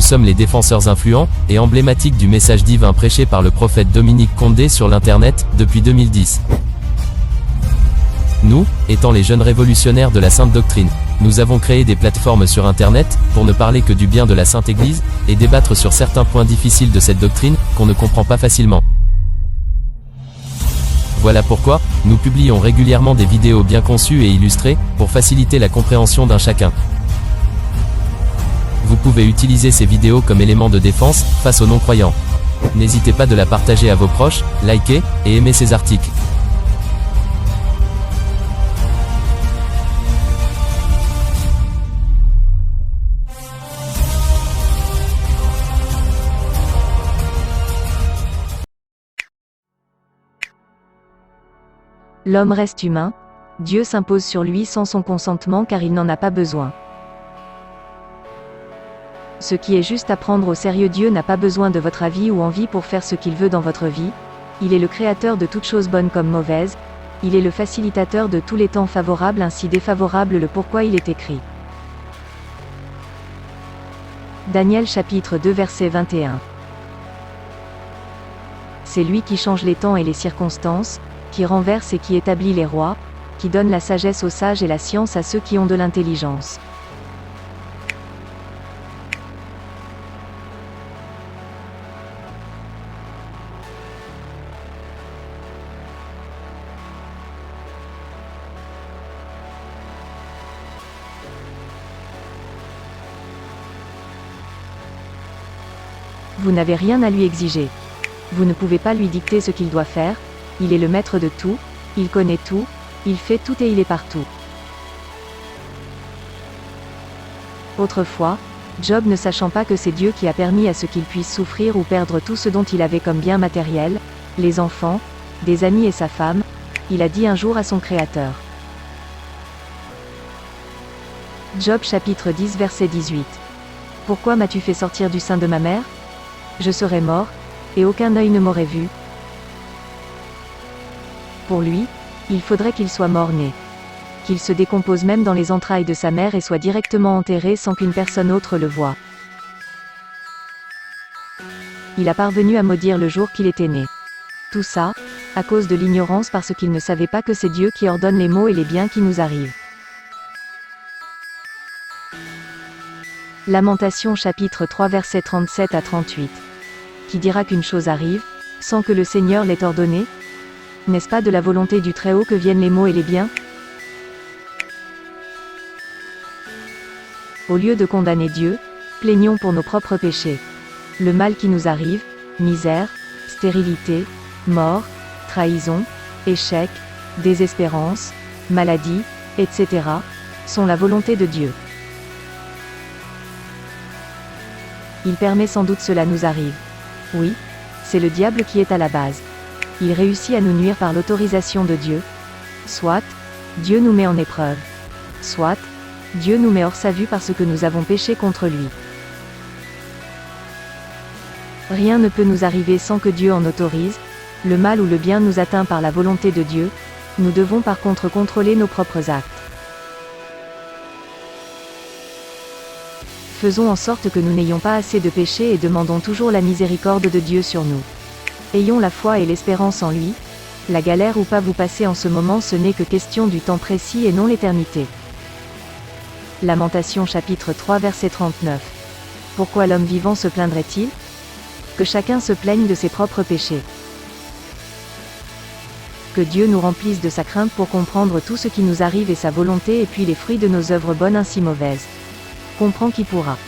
Nous sommes les défenseurs influents et emblématiques du message divin prêché par le prophète Dominique Condé sur l'Internet, depuis 2010. Nous, étant les jeunes révolutionnaires de la Sainte Doctrine, nous avons créé des plateformes sur Internet, pour ne parler que du bien de la Sainte Église, et débattre sur certains points difficiles de cette doctrine, qu'on ne comprend pas facilement. Voilà pourquoi, nous publions régulièrement des vidéos bien conçues et illustrées, pour faciliter la compréhension d'un chacun. Vous pouvez utiliser ces vidéos comme élément de défense, face aux non-croyants. N'hésitez pas de la partager à vos proches, liker, et aimer ces articles. L'homme reste humain, Dieu s'impose sur lui sans son consentement car il n'en a pas besoin. Ce qui est juste à prendre au sérieux, Dieu n'a pas besoin de votre avis ou envie pour faire ce qu'il veut dans votre vie. Il est le créateur de toutes choses bonnes comme mauvaises. Il est le facilitateur de tous les temps favorables ainsi défavorables, le pourquoi il est écrit. Daniel chapitre 2 verset 21. C'est lui qui change les temps et les circonstances, qui renverse et qui établit les rois, qui donne la sagesse aux sages et la science à ceux qui ont de l'intelligence. Vous n'avez rien à lui exiger. Vous ne pouvez pas lui dicter ce qu'il doit faire. Il est le maître de tout, il connaît tout, il fait tout et il est partout. Autrefois, Job, ne sachant pas que c'est Dieu qui a permis à ce qu'il puisse souffrir ou perdre tout ce dont il avait comme bien matériel, les enfants, des amis et sa femme, il a dit un jour à son Créateur. Job chapitre 10 verset 18. Pourquoi m'as-tu fait sortir du sein de ma mère? Je serais mort, et aucun œil ne m'aurait vu. Pour lui, il faudrait qu'il soit mort-né. Qu'il se décompose même dans les entrailles de sa mère et soit directement enterré sans qu'une personne autre le voie. Il a parvenu à maudire le jour qu'il était né. Tout ça, à cause de l'ignorance parce qu'il ne savait pas que c'est Dieu qui ordonne les maux et les biens qui nous arrivent. Lamentation chapitre 3 versets 37 à 38. Qui dira qu'une chose arrive, sans que le Seigneur l'ait ordonné? N'est-ce pas de la volonté du Très-Haut que viennent les maux et les biens? Au lieu de condamner Dieu, plaignons pour nos propres péchés. Le mal qui nous arrive, misère, stérilité, mort, trahison, échec, désespérance, maladie, etc., sont la volonté de Dieu. Il permet sans doute cela nous arrive. Oui, c'est le diable qui est à la base. Il réussit à nous nuire par l'autorisation de Dieu. Soit, Dieu nous met en épreuve. Soit, Dieu nous met hors sa vue parce que nous avons péché contre lui. Rien ne peut nous arriver sans que Dieu en autorise. Le mal ou le bien nous atteint par la volonté de Dieu. Nous devons par contre contrôler nos propres actes. Faisons en sorte que nous n'ayons pas assez de péché et demandons toujours la miséricorde de Dieu sur nous. Ayons la foi et l'espérance en lui. La galère ou pas vous passez en ce moment, ce n'est que question du temps précis et non l'éternité. Lamentation chapitre 3 verset 39. Pourquoi l'homme vivant se plaindrait-il? Que chacun se plaigne de ses propres péchés. Que Dieu nous remplisse de sa crainte pour comprendre tout ce qui nous arrive et sa volonté et puis les fruits de nos œuvres bonnes ainsi mauvaises. Comprends qui pourra.